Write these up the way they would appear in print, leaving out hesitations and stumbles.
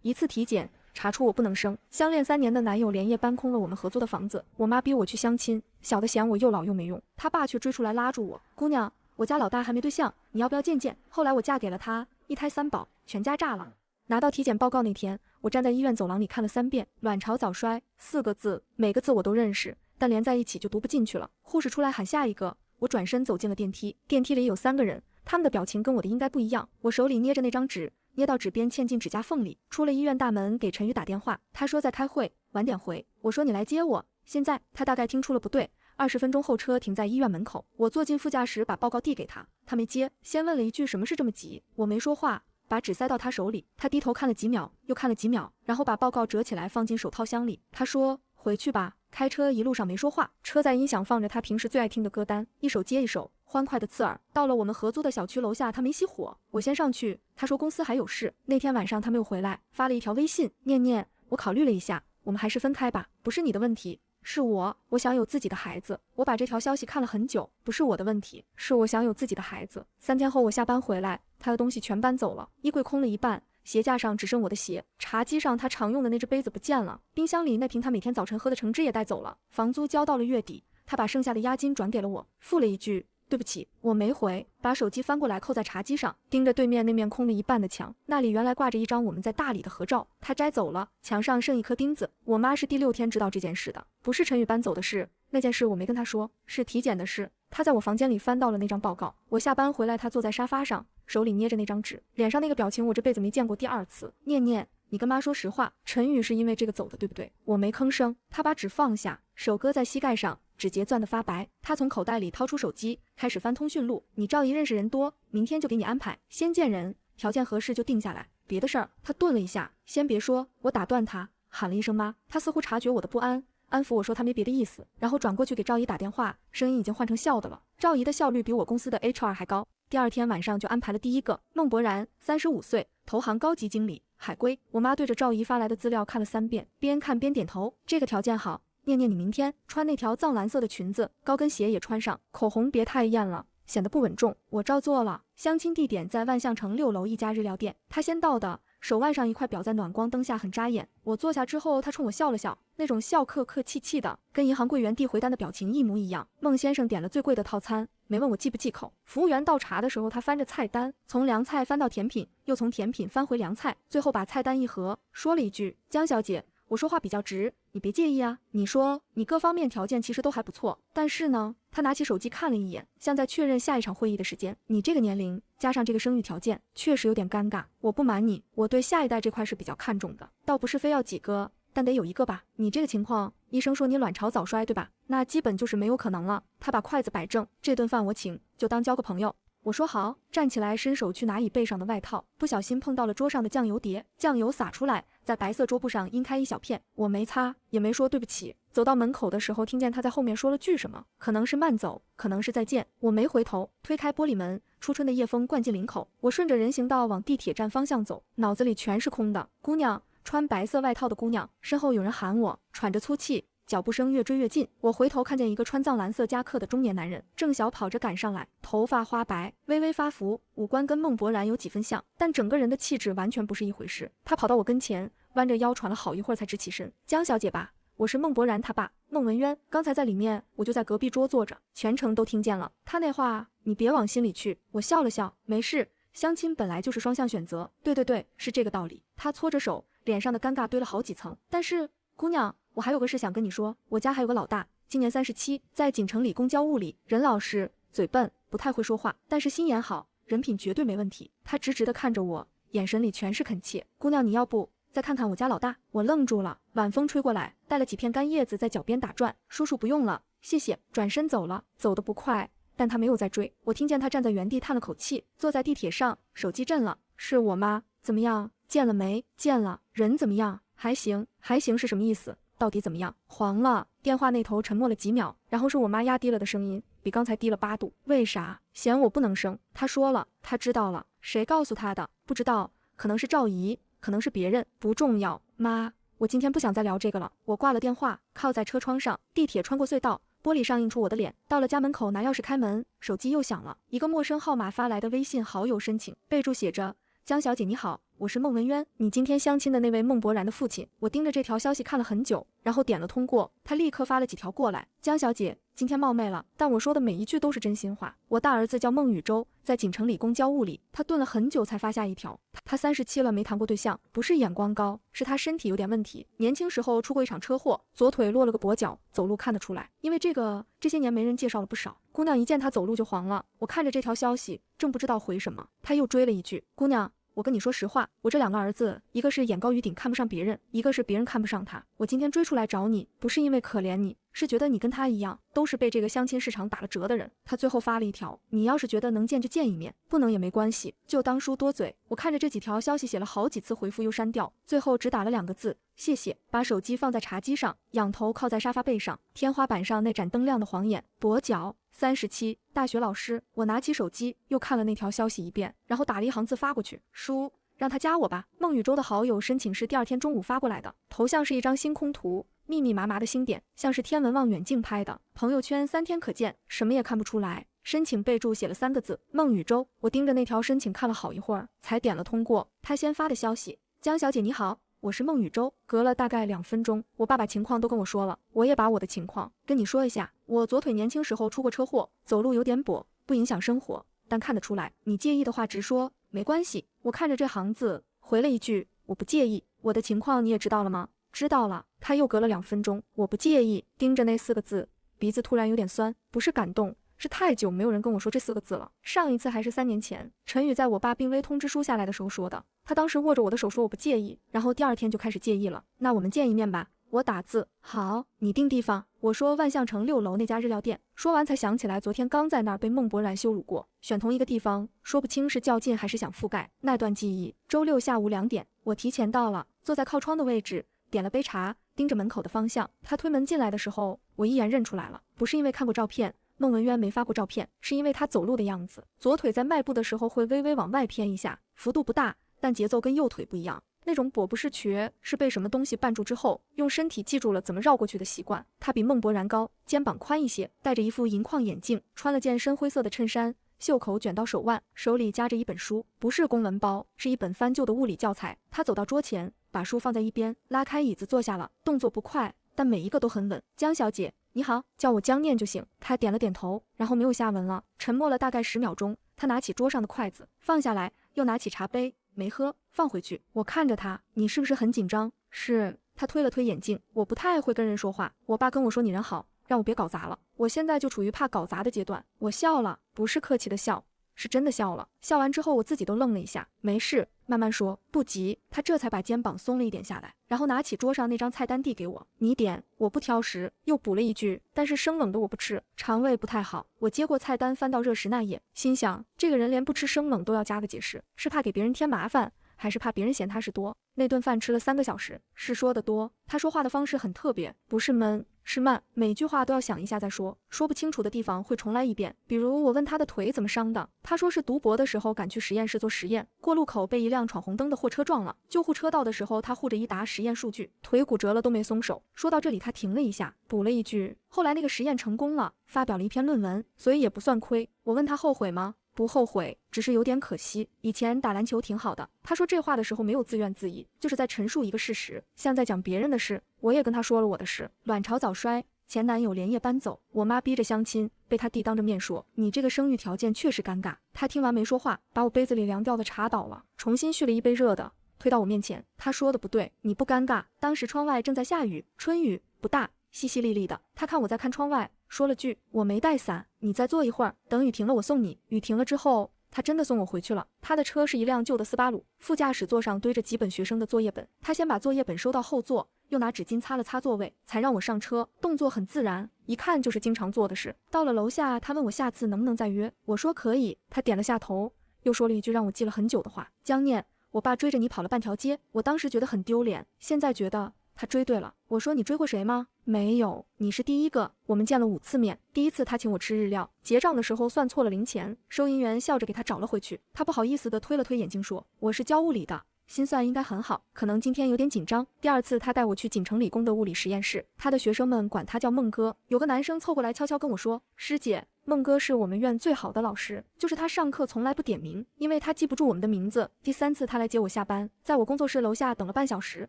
一次体检查出我不能生，相恋3年的男友连夜搬空了我们合租的房子，我妈逼我去相亲，小的嫌我又老又没用，他爸却追出来拉住我，姑娘，我家老大还没对象，你要不要见见？后来我嫁给了他，1胎3宝，全家炸了。拿到体检报告那天，我站在医院走廊里看了3遍，卵巢早衰4个字，每个字我都认识，但连在一起就读不进去了。护士出来喊下一个，我转身走进了电梯，电梯里有3个人，他们的表情跟我的应该不一样。我手里捏着那张纸，捏到纸边嵌进指甲缝里。出了医院大门，给陈宇打电话，他说在开会，晚点回。我说你来接我，现在。他大概听出了不对。20分钟后车停在医院门口，我坐进副驾驶，把报告递给他，他没接，先问了一句什么事这么急。我没说话，把纸塞到他手里，他低头看了几秒，又看了几秒，然后把报告折起来放进手套箱里。他说回去吧。开车一路上没说话，车载音响放着他平时最爱听的歌单，一首接一首，欢快的刺耳。到了我们合租的小区楼下，他没熄火，我先上去，他说公司还有事。那天晚上他没有回来，发了一条微信，念念，我考虑了一下，我们还是分开吧，不是你的问题，是我想有自己的孩子。我把这条消息看了很久，不是我的问题，是我想有自己的孩子。3天后我下班回来，他的东西全搬走了，衣柜空了一半，鞋架上只剩我的鞋，茶几上他常用的那只杯子不见了，冰箱里那瓶他每天早晨喝的橙汁也带走了。房租交到了月底，他把剩下的押金转给了我，付了一句对不起，我没回，把手机翻过来扣在茶几上，盯着对面那面空了一半的墙，那里原来挂着一张我们在大理的合照，他摘走了，墙上剩一颗钉子。我妈是第6天知道这件事的，不是陈宇搬走的事，那件事我没跟他说，是体检的事。他在我房间里翻到了那张报告，我下班回来，他坐在沙发上，手里捏着那张纸，脸上那个表情我这辈子没见过第2次。念念，你跟妈说实话，陈宇是因为这个走的对不对？我没吭声。他把纸放下，手搁在膝盖上，指节攥得发白。他从口袋里掏出手机，开始翻通讯录。你赵姨认识人多，明天就给你安排，先见人，条件合适就定下来，别的事儿。他顿了一下，先别说。我打断他，喊了一声妈。他似乎察觉我的不安，安抚我说他没别的意思，然后转过去给赵姨打电话，声音已经换成笑的了。赵姨的效率比我公司的 HR 还高。第2天晚上就安排了第1个，孟博然，35岁，投行高级经理，海归。我妈对着赵姨发来的资料看了3遍，边看边点头，这个条件好。念念，你明天穿那条藏蓝色的裙子，高跟鞋也穿上，口红别太艳了，显得不稳重。我照做了。相亲地点在万象城6楼一家日料店，他先到的，手腕上一块表在暖光灯下很扎眼。我坐下之后，他冲我笑了笑，那种笑客客气气的，跟银行柜员递回单的表情一模一样。孟先生点了最贵的套餐，没问我忌不忌口。服务员倒茶的时候，他翻着菜单，从凉菜翻到甜品，又从甜品翻回凉菜，最后把菜单一合，说了一句：江小姐，我说话比较直，你别介意啊。你说你各方面条件其实都还不错，但是呢，他拿起手机看了一眼，像在确认下一场会议的时间。你这个年龄加上这个生育条件，确实有点尴尬。我不瞒你，我对下一代这块是比较看重的，倒不是非要几个，但得有1个吧。你这个情况，医生说你卵巢早衰对吧？那基本就是没有可能了。他把筷子摆正，这顿饭我请，就当交个朋友。我说好，站起来伸手去拿椅背上的外套，不小心碰到了桌上的酱油碟，酱油洒出来，在白色桌布上阴开一小片，我没擦，也没说对不起。走到门口的时候，听见他在后面说了句什么，可能是慢走，可能是再见。我没回头，推开玻璃门，初春的夜风灌进领口。我顺着人行道往地铁站方向走，脑子里全是空的。姑娘，穿白色外套的姑娘，身后有人喊我，喘着粗气，脚步声越追越近。我回头看见一个穿藏蓝色夹克的中年男人，正小跑着赶上来，头发花白，微微发福，五官跟孟博然有几分像，但整个人的气质完全不是一回事。他跑到我跟前，弯着腰喘了好一会儿才直起身。江小姐吧，我是孟博然他爸孟文渊，刚才在里面，我就在隔壁桌坐着，全程都听见了。他那话你别往心里去。我笑了笑，没事，相亲本来就是双向选择，对，是这个道理。他搓着手，脸上的尴尬堆了好几层。但是姑娘，我还有个事想跟你说，我家还有个老大，今年37，在锦城理工教物理，人老实，嘴笨，不太会说话，但是心眼好，人品绝对没问题。他直直地看着我，眼神里全是恳切。姑娘，你要不再看看我家老大？我愣住了，晚风吹过来，带了几片干叶子在脚边打转。叔叔不用了，谢谢。转身走了，走得不快，但他没有再追。我听见他站在原地叹了口气，坐在地铁上，手机震了。是我妈。怎么样？见了没？见了。人怎么样？还行。还行是什么意思？到底怎么样？黄了。电话那头沉默了几秒，然后是我妈压低了的声音，比刚才低了8度。为啥？嫌我不能生。她说了，她知道了。谁告诉她的？不知道，可能是赵姨，可能是别人，不重要。妈，我今天不想再聊这个了。我挂了电话，靠在车窗上，地铁穿过隧道，玻璃上映出我的脸。到了家门口，拿钥匙开门，手机又响了，一个陌生号码发来的微信好友申请，备注写着：江小姐你好，我是孟文渊，你今天相亲的那位孟博然的父亲。我盯着这条消息看了很久，然后点了通过，他立刻发了几条过来。江小姐，今天冒昧了，但我说的每一句都是真心话。我大儿子叫孟宇洲，在锦城理工教物理。他顿了很久才发下一条，他37了，没谈过对象，不是眼光高，是他身体有点问题。年轻时候出过一场车祸，左腿落了个跛脚，走路看得出来。因为这些年没人介绍了不少，姑娘一见他走路就黄了。我看着这条消息，正不知道回什么，他又追了一句，姑娘，我跟你说实话，我这2个儿子，一个是眼高于顶看不上别人，一个是别人看不上他。我今天追出来找你，不是因为可怜你，是觉得你跟他一样，都是被这个相亲市场打了折的人。他最后发了一条，你要是觉得能见就见一面，不能也没关系，就当书多嘴。我看着这几条消息写了好几次回复又删掉，最后只打了2个字，谢谢。把手机放在茶几上，仰头靠在沙发背上，天花板上那盏灯亮的晃眼，跛脚37，大学老师。我拿起手机又看了那条消息一遍，然后打了一行字发过去，叔，让他加我吧。孟宇洲的好友申请是第2天中午发过来的，头像是一张星空图，密密麻麻的星点，像是天文望远镜拍的。朋友圈3天可见，什么也看不出来。申请备注写了3个字，孟宇洲。我盯着那条申请看了好一会儿，才点了通过。他先发的消息，江小姐你好，我是孟宇洲。隔了大概2分钟，我爸把情况都跟我说了，我也把我的情况跟你说一下。我左腿年轻时候出过车祸，走路有点跛，不影响生活，但看得出来，你介意的话直说，没关系。我看着这行字回了一句，我不介意。我的情况你也知道了吗？知道了。他又隔了2分钟，我不介意。盯着那4个字，鼻子突然有点酸，不是感动，是太久没有人跟我说这4个字了。上一次还是3年前，陈宇在我爸病危通知书下来的时候说的。他当时握着我的手说我不介意，然后第2天就开始介意了。那我们见一面吧。我打字，好，你定地方。我说万象城6楼那家日料店。说完才想起来昨天刚在那儿被孟博然羞辱过，选同一个地方，说不清是较劲还是想覆盖那段记忆。周6下午2点，我提前到了，坐在靠窗的位置，点了杯茶，盯着门口的方向。他推门进来的时候，我一眼认出来了，不是因为看过照片，孟文渊没发过照片，是因为他走路的样子，左腿在迈步的时候会微微往外偏一下，幅度不大，但节奏跟右腿不一样。那种跛不是瘸，是被什么东西绊住之后，用身体记住了怎么绕过去的习惯。他比孟博然高，肩膀宽一些，戴着一副银框眼镜，穿了件深灰色的衬衫，袖口卷到手腕，手里夹着一本书，不是公文包，是一本翻旧的物理教材。他走到桌前，把书放在一边，拉开椅子坐下了，动作不快，但每一个都很稳。江小姐你好，叫我江念就行。他点了点头，然后没有下文了。沉默了大概10秒钟，他拿起桌上的筷子放下来，又拿起茶杯没喝，放回去。我看着他，你是不是很紧张？是。他推了推眼镜，我不太会跟人说话，我爸跟我说你人好，让我别搞砸了。我现在就处于怕搞砸的阶段。我笑了，不是客气的笑，是真的笑了。笑完之后我自己都愣了一下，没事，慢慢说，不急。他这才把肩膀松了一点下来，然后拿起桌上那张菜单递给我，你点，我不挑食。又补了一句，但是生冷的我不吃，肠胃不太好。我接过菜单翻到热食那页，心想这个人连不吃生冷都要加个解释，是怕给别人添麻烦，还是怕别人嫌他事多？那顿饭吃了3个小时，是说的多。他说话的方式很特别，不是闷，是慢，每句话都要想一下再说，说不清楚的地方会重来一遍。比如我问他的腿怎么伤的，他说是读博的时候赶去实验室做实验，过路口被一辆闯红灯的货车撞了，救护车到的时候他护着一沓实验数据，腿骨折了都没松手。说到这里他停了一下，补了一句，后来那个实验成功了，发表了一篇论文，所以也不算亏。我问他后悔吗？不后悔，只是有点可惜。以前打篮球挺好的。他说这话的时候没有自怨自艾，就是在陈述一个事实，像在讲别人的事。我也跟他说了我的事，卵巢早衰，前男友连夜搬走，我妈逼着相亲，被他弟当着面说你这个生育条件确实尴尬。他听完没说话，把我杯子里凉掉的茶倒了，重新续了一杯热的，推到我面前。他说的不对，你不尴尬。当时窗外正在下雨，春雨不大，淅淅沥沥的。他看我在看窗外，说了句我没带伞，你再坐一会儿，等雨停了我送你。雨停了之后，他真的送我回去了。他的车是一辆旧的斯巴鲁，副驾驶座上堆着几本学生的作业本，他先把作业本收到后座，又拿纸巾擦了擦座位，才让我上车，动作很自然，一看就是经常做的事。到了楼下，他问我下次能不能再约，我说可以，他点了下头，又说了一句让我记了很久的话，江念，我爸追着你跑了半条街。我当时觉得很丢脸，现在觉得他追对了。我说你追过谁吗？没有，你是第一个。我们见了5次面，第1次他请我吃日料，结账的时候算错了零钱，收银员笑着给他找了回去。他不好意思地推了推眼镜说，我是教物理的，心算应该很好，可能今天有点紧张。第2次他带我去锦城理工的物理实验室，他的学生们管他叫孟哥。有个男生凑过来悄悄跟我说，师姐，孟哥是我们院最好的老师，就是他上课从来不点名，因为他记不住我们的名字。第3次他来接我下班，在我工作室楼下等了半小时。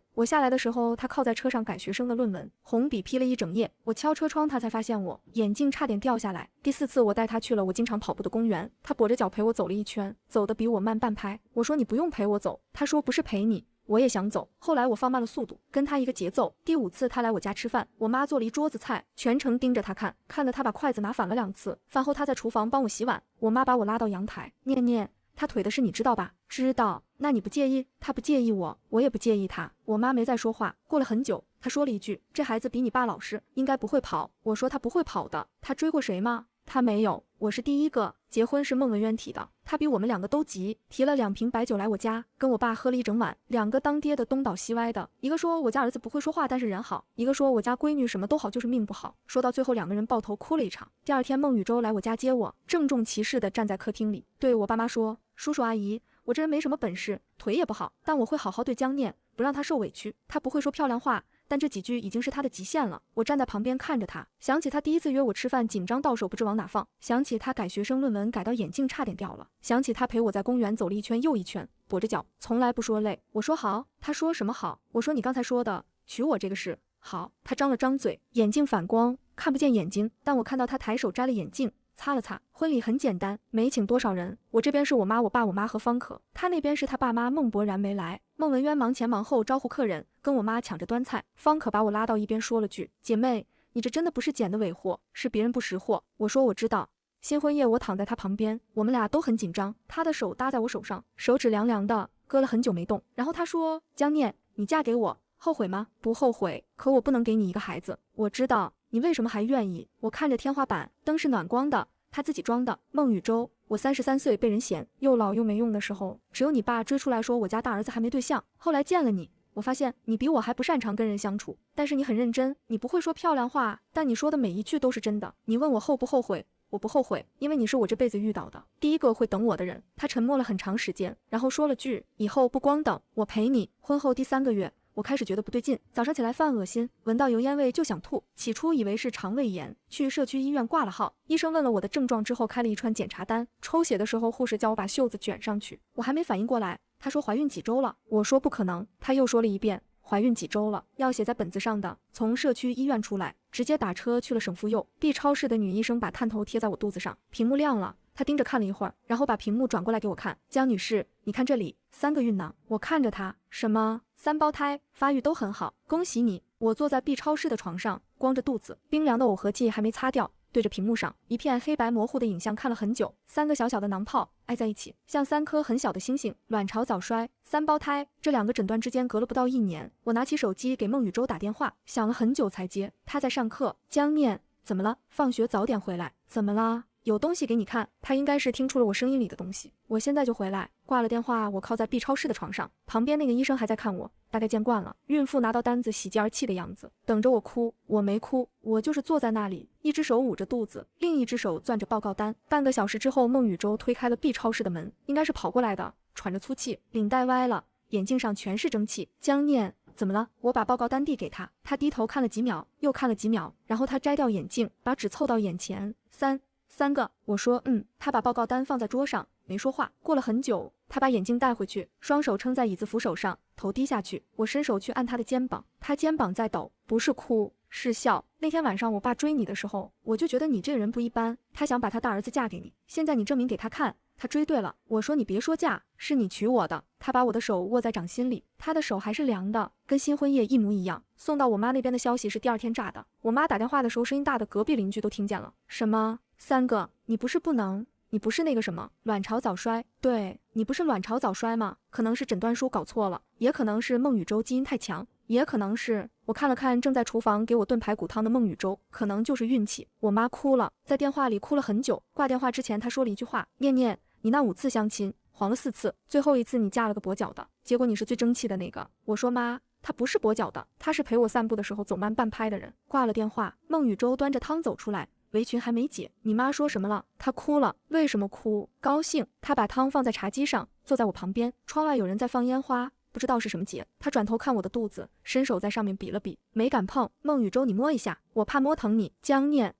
我下来的时候，他靠在车上改学生的论文，红笔批了一整页。我敲车窗，他才发现我，眼镜差点掉下来。第4次我带他去了我经常跑步的公园，他跛着脚陪我走了一圈，走得比我慢半拍。我说你不用陪我走，他说不是陪你。我也想走，后来我放慢了速度，跟他一个节奏。第5次他来我家吃饭，我妈做了一桌子菜，全程盯着他看，看得他把筷子拿反了2次。饭后他在厨房帮我洗碗，我妈把我拉到阳台，念念，他腿的事你知道吧？知道。那你不介意？他不介意我，我也不介意他。我妈没再说话。过了很久，他说了一句，这孩子比你爸老实，应该不会跑。我说他不会跑的。他追过谁吗？他没有，我是第一个。结婚是孟文渊提的，他比我们2个都急，提了2瓶白酒来我家，跟我爸喝了一整晚。2个当爹的东倒西歪的，一个说我家儿子不会说话，但是人好；一个说我家闺女什么都好，就是命不好。说到最后，2个人抱头哭了一场。第2天，孟宇舟来我家接我，郑重其事地站在客厅里，对我爸妈说：“叔叔阿姨，我这人没什么本事，腿也不好，但我会好好对江念，不让他受委屈。他不会说漂亮话。”但这几句已经是他的极限了。我站在旁边看着他，想起他第1次约我吃饭，紧张到手不知往哪放；想起他改学生论文改到眼镜差点掉了；想起他陪我在公园走了一圈又一圈，跛着脚，从来不说累。我说好，他说什么好？我说你刚才说的娶我这个事好。他张了张嘴，眼镜反光，看不见眼睛，但我看到他抬手摘了眼镜，擦了擦。婚礼很简单，没请多少人。我这边是我妈、我爸、我妈和方可，他那边是他爸妈孟博然没来。孟文渊忙前忙后招呼客人，跟我妈抢着端菜。方可把我拉到一边说了句：“姐妹，你这真的不是捡的尾货，是别人不识货。”我说我知道。新婚夜我躺在他旁边，我们俩都很紧张，他的手搭在我手上，手指凉凉的，搁了很久没动。然后他说：“江念，你嫁给我后悔吗？”不后悔，可我不能给你一个孩子。我知道，你为什么还愿意？我看着天花板，灯是暖光的，他自己装的。孟宇舟，我33岁被人嫌又老又没用的时候，只有你爸追出来说我家大儿子还没对象。后来见了你，我发现你比我还不擅长跟人相处，但是你很认真，你不会说漂亮话，但你说的每一句都是真的。你问我后不后悔，我不后悔，因为你是我这辈子遇到的第一个会等我的人。他沉默了很长时间，然后说了句：“以后不光等，我陪你。”婚后第3个月。我开始觉得不对劲，早上起来犯恶心，闻到油烟味就想吐。起初以为是肠胃炎，去社区医院挂了号。医生问了我的症状之后，开了一串检查单。抽血的时候，护士叫我把袖子卷上去，我还没反应过来。他说怀孕几周了，我说不可能。他又说了一遍怀孕几周了，要写在本子上的。从社区医院出来，直接打车去了省妇幼。B 超市的女医生把探头贴在我肚子上，屏幕亮了。他盯着看了一会儿，然后把屏幕转过来给我看。江女士，你看这里，3个孕囊。我看着他，什么3胞胎，发育都很好，恭喜你。我坐在 B 超市的床上，光着肚子，冰凉的耦合剂还没擦掉，对着屏幕上一片黑白模糊的影像看了很久。3个小小的囊泡挨在一起，像3颗很小的星星。卵巢早衰，3胞胎，这2个诊断之间隔了不到1年。我拿起手机给孟宇舟打电话，响了很久才接。他在上课。江念，怎么了？放学早点回来。怎么了？有东西给你看。他应该是听出了我声音里的东西。我现在就回来。挂了电话，我靠在 B 超市的床上，旁边那个医生还在看我，大概见惯了孕妇拿到单子喜极而泣的样子，等着我哭。我没哭，我就是坐在那里，一只手捂着肚子，另一只手攥着报告单。半个小时之后，孟宇舟推开了 B 超市的门，应该是跑过来的，喘着粗气，领带歪了，眼镜上全是蒸汽。江念，怎么了？我把报告单递给他，他低头看了几秒，又看了几秒，然后他摘掉眼镜，把纸凑到眼前。三个。我说他把报告单放在桌上，没说话。过了很久，他把眼镜带回去，双手撑在椅子扶手上，头低下去。我伸手去按他的肩膀，他肩膀在抖，不是哭是笑。那天晚上我爸追你的时候，我就觉得你这个人不一般，他想把他大儿子嫁给你，现在你证明给他看，他追对了。我说你别说嫁，是你娶我的。他把我的手握在掌心里，他的手还是凉的，跟新婚夜一模一样。送到我妈那边的消息是第2天炸的，我妈打电话的时候声音大的隔壁邻居都听见了。什么3个？你不是不能，你不是那个什么卵巢早衰？对，你不是卵巢早衰吗？可能是诊断书搞错了，也可能是孟宇舟基因太强，也可能是……我看了看正在厨房给我炖排骨汤的孟宇舟，可能就是运气。我妈哭了，在电话里哭了很久。挂电话之前她说了一句话：念念，你那5次相亲黄了4次，最后1次你嫁了个跛脚的，结果你是最争气的那个。我说妈，他不是跛脚的，他是陪我散步的时候走慢半拍的人。挂了电话，孟宇舟端着汤走出来，围裙还没解。你妈说什么了？她哭了。为什么哭？高兴。她把汤放在茶几上，坐在我旁边。窗外有人在放烟花，不知道是什么节。她转头看我的肚子，伸手在上面比了比，没敢碰。孟宇舟，你摸一下，我怕摸疼你。江念，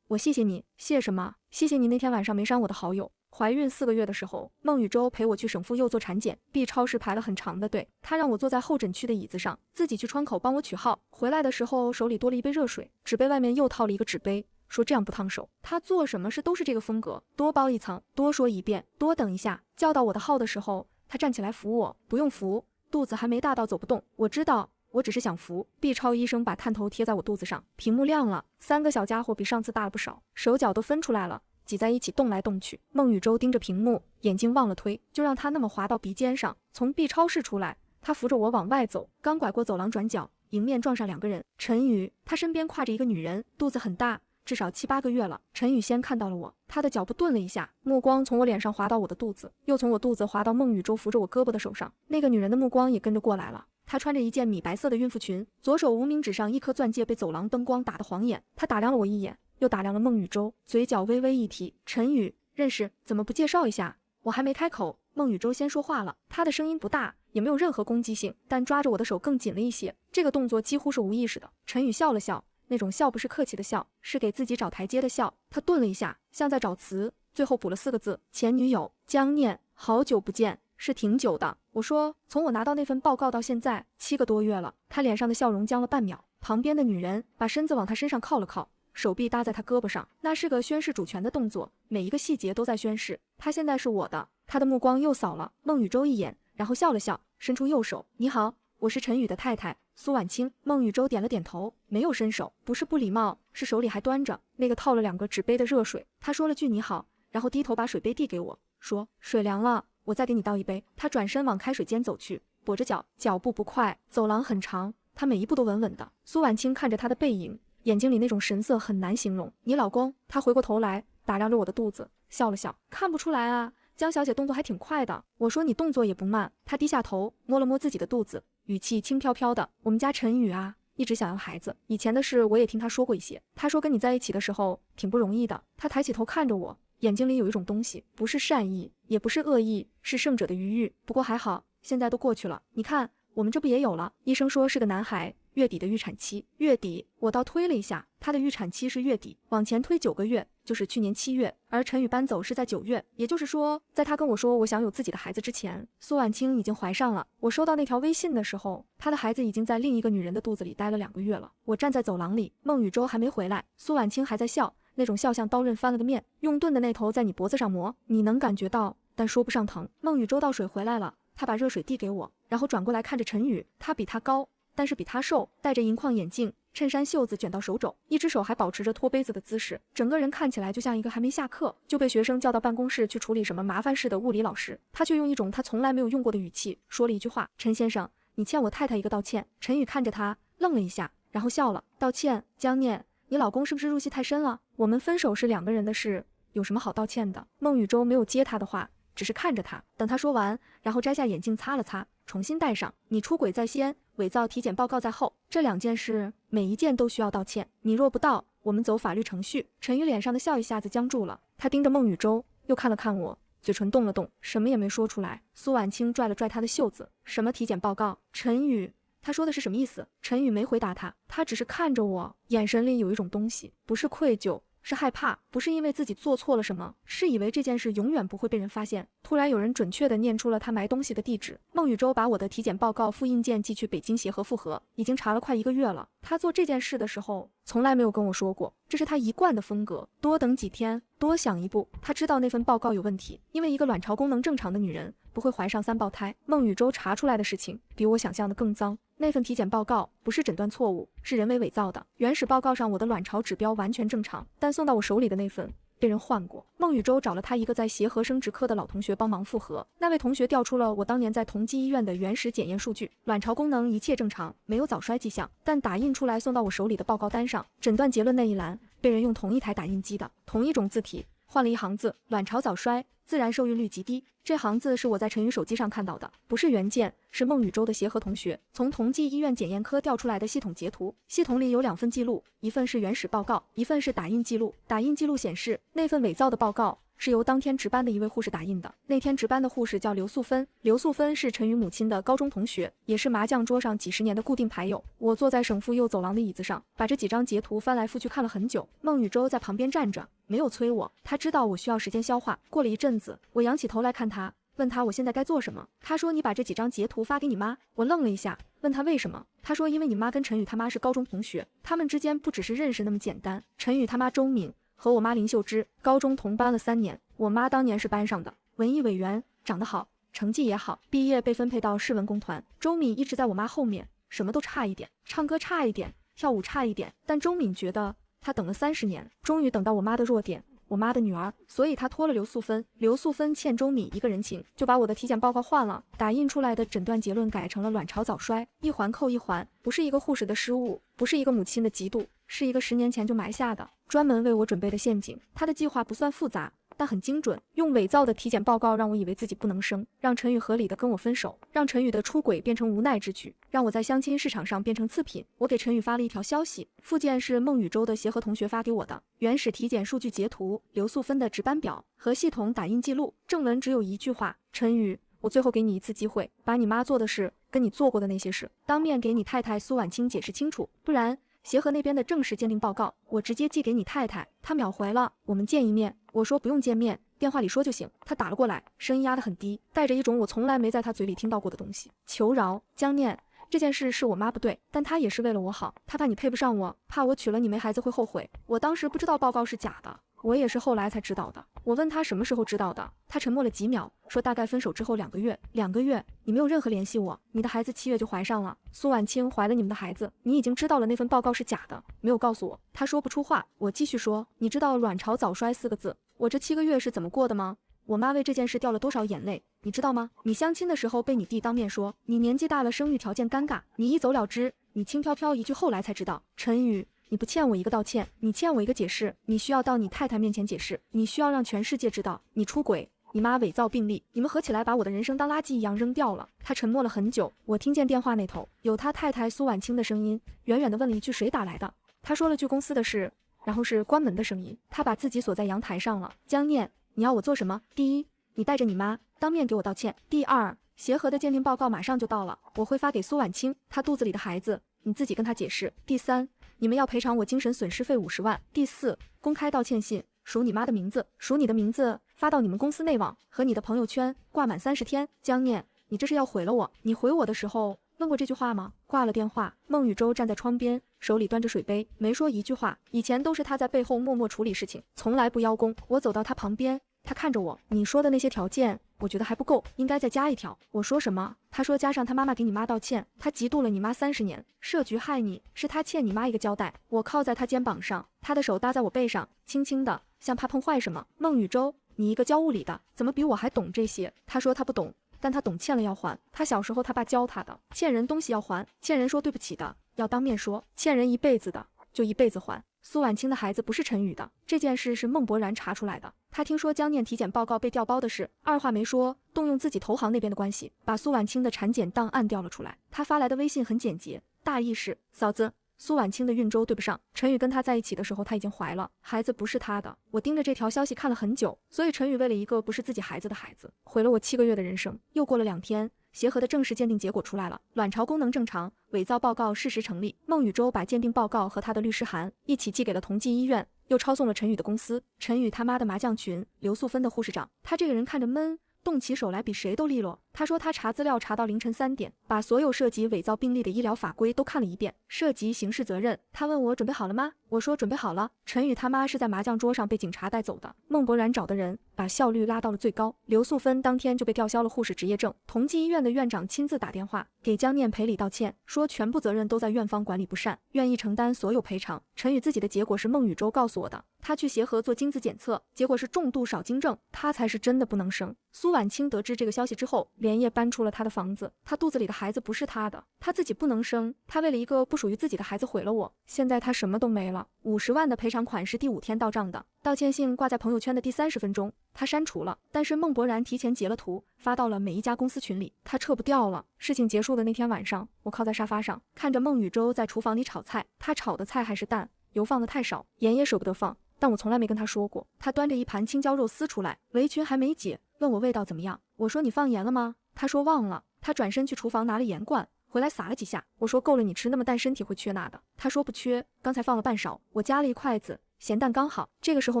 我谢谢你。谢什么？谢谢你那天晚上没删我的好友。怀孕4个月的时候，孟宇舟陪我去省妇幼做产检，B 超时排了很长的队，他让我坐在候诊区的椅子上，自己去窗口帮我取号。回来的时候手里多了一杯热水，纸杯外面又套了一个纸杯，说这样不烫手。他做什么事都是这个风格，多包一层，多说一遍，多等一下。叫到我的号的时候，他站起来扶我，不用扶，肚子还没大到走不动。我知道，我只是想扶。B 超医生把探头贴在我肚子上，屏幕亮了，3个小家伙比上次大了不少，手脚都分出来了，挤在一起动来动去。孟宇舟盯着屏幕，眼睛忘了推，就让他那么滑到鼻尖上。从 B 超室出来，他扶着我往外走，刚拐过走廊转角，迎面撞上2个人。陈宇，他身边挎着一个女人，肚子很大，至少7、8个月了。陈宇先看到了我，他的脚步顿了一下，目光从我脸上滑到我的肚子，又从我肚子滑到孟宇舟扶着我胳膊的手上。那个女人的目光也跟着过来了。她穿着一件米白色的孕妇裙，左手无名指上1颗钻戒被走廊灯光打得晃眼。她打量了我一眼，又打量了孟宇舟，嘴角微微一提：“陈宇，认识？怎么不介绍一下？”我还没开口，孟宇舟先说话了，他的声音不大，也没有任何攻击性，但抓着我的手更紧了一些。这个动作几乎是无意识的。陈宇笑了笑，那种笑不是客气的笑，是给自己找台阶的笑。他顿了一下，像在找词，最后补了4个字：前女友江念，好久不见。是挺久的。我说，从我拿到那份报告到现在7个多月了。他脸上的笑容僵了半秒，旁边的女人把身子往他身上靠了靠，手臂搭在他胳膊上，那是个宣誓主权的动作，每一个细节都在宣誓，他现在是我的。他的目光又扫了孟宇舟一眼，然后笑了笑，伸出右手：“你好，我是陈宇的太太苏婉清。”孟宇舟点了点头，没有伸手，不是不礼貌，是手里还端着那个套了2个纸杯的热水。他说了句你好，然后低头把水杯递给我，说：“水凉了，我再给你倒一杯。”他转身往开水间走去，跛着脚，脚步不快，走廊很长，他每一步都稳稳的。苏婉清看着他的背影，眼睛里那种神色很难形容。你老公？他回过头来打量着我的肚子，笑了笑，看不出来啊，江小姐动作还挺快的。我说你动作也不慢。他低下头摸了摸自己的肚子，语气轻飘飘的：“我们家陈宇啊，一直想要孩子，以前的事我也听他说过一些。他说跟你在一起的时候挺不容易的。”他抬起头看着我，眼睛里有一种东西，不是善意，也不是恶意，是胜者的余欲。不过还好，现在都过去了。你看，我们这不也有了？医生说是个男孩，月底的预产期。月底，我倒推了一下，他的预产期是月底，往前推9个月，就是去年7月。而陈宇搬走是在9月，也就是说，在他跟我说我想有自己的孩子之前，苏婉清已经怀上了。我收到那条微信的时候，他的孩子已经在另一个女人的肚子里待了2个月了。我站在走廊里，孟宇舟还没回来，苏婉清还在笑，那种笑像刀刃翻了个面，用钝的那头在你脖子上磨，你能感觉到，但说不上疼。孟宇舟倒水回来了，他把热水递给我，然后转过来看着陈宇，他比他高，但是比他瘦，戴着银框眼镜，衬衫袖子卷到手肘，一只手还保持着托杯子的姿势，整个人看起来就像一个还没下课就被学生叫到办公室去处理什么麻烦事的物理老师。他却用一种他从来没有用过的语气说了一句话：“陈先生，你欠我太太一个道歉。”陈宇看着他愣了一下，然后笑了：“道歉？江念，你老公是不是入戏太深了？我们分手是2个人的事，有什么好道歉的？”孟宇舟没有接他的话，只是看着他，等他说完，然后摘下眼镜擦了擦，重新戴上。你出轨在先，伪造体检报告在后，这2件事每一件都需要道歉，你若不道，我们走法律程序。陈宇脸上的笑一下子僵住了，他盯着孟宇舟，又看了看我，嘴唇动了动，什么也没说出来。苏婉清拽了拽他的袖子：“什么体检报告？陈宇，他说的是什么意思？”陈宇没回答他，他只是看着我，眼神里有一种东西，不是愧疚，是害怕，不是因为自己做错了什么，是以为这件事永远不会被人发现。突然有人准确地念出了他埋东西的地址。孟宇舟把我的体检报告复印件寄去北京协和复核，已经查了快1个月了。他做这件事的时候从来没有跟我说过，这是他一贯的风格，多等几天，多想一步。他知道那份报告有问题，因为一个卵巢功能正常的女人不会怀上3胞胎。孟宇舟查出来的事情比我想象的更脏。那份体检报告不是诊断错误，是人为伪造的。原始报告上我的卵巢指标完全正常，但送到我手里的那份被人换过。孟宇舟找了他一个在协和生殖科的老同学帮忙复核，那位同学调出了我当年在同济医院的原始检验数据，卵巢功能一切正常，没有早衰迹象，但打印出来送到我手里的报告单上，诊断结论那一栏被人用同一台打印机的同一种字体换了一行字：卵巢早衰，自然受孕率极低。这行字是我在陈宇手机上看到的，不是原件，是孟宇舟的协和同学从同济医院检验科调出来的系统截图。系统里有2份记录，一份是原始报告，一份是打印记录。打印记录显示，那份伪造的报告是由当天值班的一位护士打印的。那天值班的护士叫刘素芬，刘素芬是陈宇母亲的高中同学，也是麻将桌上几十年的固定牌友。我坐在省妇右走廊的椅子上，把这几张截图翻来覆去看了很久。孟宇舟在旁边站着，没有催我，他知道我需要时间消化。过了一阵子，我仰起头来看他，问他我现在该做什么。他说你把这几张截图发给你妈。我愣了一下，问他为什么。他说因为你妈跟陈宇他妈是高中同学，他们之间不只是认识那么简单。陈宇他妈周敏和我妈林秀芝高中同班了3年，我妈当年是班上的文艺委员，长得好，成绩也好，毕业被分配到市文工团。周敏一直在我妈后面，什么都差一点，唱歌差一点，跳舞差一点，但周敏觉得她等了30年，终于等到我妈的弱点，我妈的女儿，所以她拖了刘素芬。刘素芬欠周敏一个人情，就把我的体检报告换了，打印出来的诊断结论改成了卵巢早衰，一环扣一环，不是一个护士的失误，不是一个母亲的嫉妒，是一个10年前就埋下的专门为我准备的陷阱。她的计划不算复杂，但很精准，用伪造的体检报告让我以为自己不能生，让陈宇合理的跟我分手，让陈宇的出轨变成无奈之举，让我在相亲市场上变成次品。我给陈宇发了一条消息，附件是孟宇舟的协和同学发给我的原始体检数据截图、刘素芬的值班表和系统打印记录，正文只有一句话：陈宇，我最后给你一次机会，把你妈做的事跟你做过的那些事当面给你太太苏婉清解释清楚，不然协和那边的正式鉴定报告我直接寄给你太太。他秒回了，我们见一面。我说不用见面，电话里说就行。他打了过来，声音压得很低，带着一种我从来没在他嘴里听到过的东西。求饶，江念，这件事是我妈不对，但她也是为了我好，她怕你配不上我，怕我娶了你没孩子会后悔。我当时不知道报告是假的，我也是后来才知道的。我问他什么时候知道的，他沉默了几秒，说大概分手之后2个月。2个月，你没有任何联系我，你的孩子7月就怀上了，苏婉清怀了你们的孩子，你已经知道了那份报告是假的，没有告诉我。他说不出话，我继续说，你知道卵巢早衰4个字，我这7个月是怎么过的吗？我妈为这件事掉了多少眼泪，你知道吗？你相亲的时候被你弟当面说你年纪大了，生育条件尴尬，你一走了之，你轻飘飘一句后来才知道。陈宇，你不欠我一个道歉，你欠我一个解释，你需要到你太太面前解释，你需要让全世界知道你出轨，你妈伪造病历，你们合起来把我的人生当垃圾一样扔掉了。他沉默了很久，我听见电话那头有他太太苏婉清的声音，远远地问了一句谁打来的。他说了句公司的事，然后是关门的声音。他把自己锁在阳台上了。江念，你要我做什么？第一，你带着你妈当面给我道歉。第二，协和的鉴定报告马上就到了，我会发给苏婉清，她肚子里的孩子你自己跟她解释。第三，你们要赔偿我精神损失费50万。第四，公开道歉信，署你妈的名字，署你的名字，发到你们公司内网和你的朋友圈，挂满30天。江念，你这是要毁了我？你回我的时候问过这句话吗？挂了电话，孟宇舟站在窗边，手里端着水杯，没说一句话。以前都是他在背后默默处理事情，从来不邀功。我走到他旁边，他看着我，你说的那些条件我觉得还不够，应该再加一条。我说什么？他说加上他妈妈给你妈道歉，他嫉妒了你妈30年，设局害你，是他欠你妈一个交代。我靠在他肩膀上，他的手搭在我背上，轻轻的，像怕碰坏什么。孟宇舟，你一个教物理的，怎么比我还懂这些？他说他不懂，但他懂欠了要还。他小时候他爸教他的，欠人东西要还，欠人说对不起的要当面说，欠人一辈子的就一辈子还。苏婉清的孩子不是陈宇的，这件事是孟博然查出来的。他听说江念体检报告被调包的事，二话没说，动用自己投行那边的关系，把苏婉清的产检档案调了出来。他发来的微信很简洁，大意是：嫂子，苏婉清的孕周对不上，陈宇跟她在一起的时候她已经怀了，孩子不是她的。我盯着这条消息看了很久，所以陈宇为了一个不是自己孩子的孩子，毁了我7个月的人生。又过了2天，协和的正式鉴定结果出来了，卵巢功能正常，伪造报告事实成立。孟宇舟把鉴定报告和他的律师函一起寄给了同济医院，又抄送了陈宇的公司，陈宇他妈的麻将群，刘素芬的护士长。他这个人看着闷，动起手来比谁都利落。他说他查资料查到凌晨3点，把所有涉及伪造病历的医疗法规都看了一遍，涉及刑事责任。他问我准备好了吗？我说准备好了。陈宇他妈是在麻将桌上被警察带走的，孟博然找的人把效率拉到了最高。刘素芬当天就被吊销了护士执业证。同济医院的院长亲自打电话给江念赔礼道歉，说全部责任都在院方管理不善，愿意承担所有赔偿。陈宇自己的结果是孟宇舟告诉我的，他去协和做精子检测，结果是重度少精症，他才是真的不能生。苏婉清得知这个消息之后，连夜搬出了他的房子，他肚子里的孩子不是他的，他自己不能生，他为了一个不属于自己的孩子毁了我，现在他什么都没了。50万的赔偿款是第5天到账的，道歉信挂在朋友圈的第30分钟，他删除了，但是孟博然提前截了图，发到了每一家公司群里，他撤不掉了。事情结束的那天晚上，我靠在沙发上，看着孟宇舟在厨房里炒菜，他炒的菜还是蛋，油放的太少，盐也舍不得放。但我从来没跟他说过。他端着一盘青椒肉丝出来，围裙还没解，问我味道怎么样。我说你放盐了吗？他说忘了。他转身去厨房拿了盐罐，回来撒了几下。我说够了，你吃那么淡，身体会缺钠的。他说不缺，刚才放了半勺，我夹了一筷子，咸淡刚好。这个时候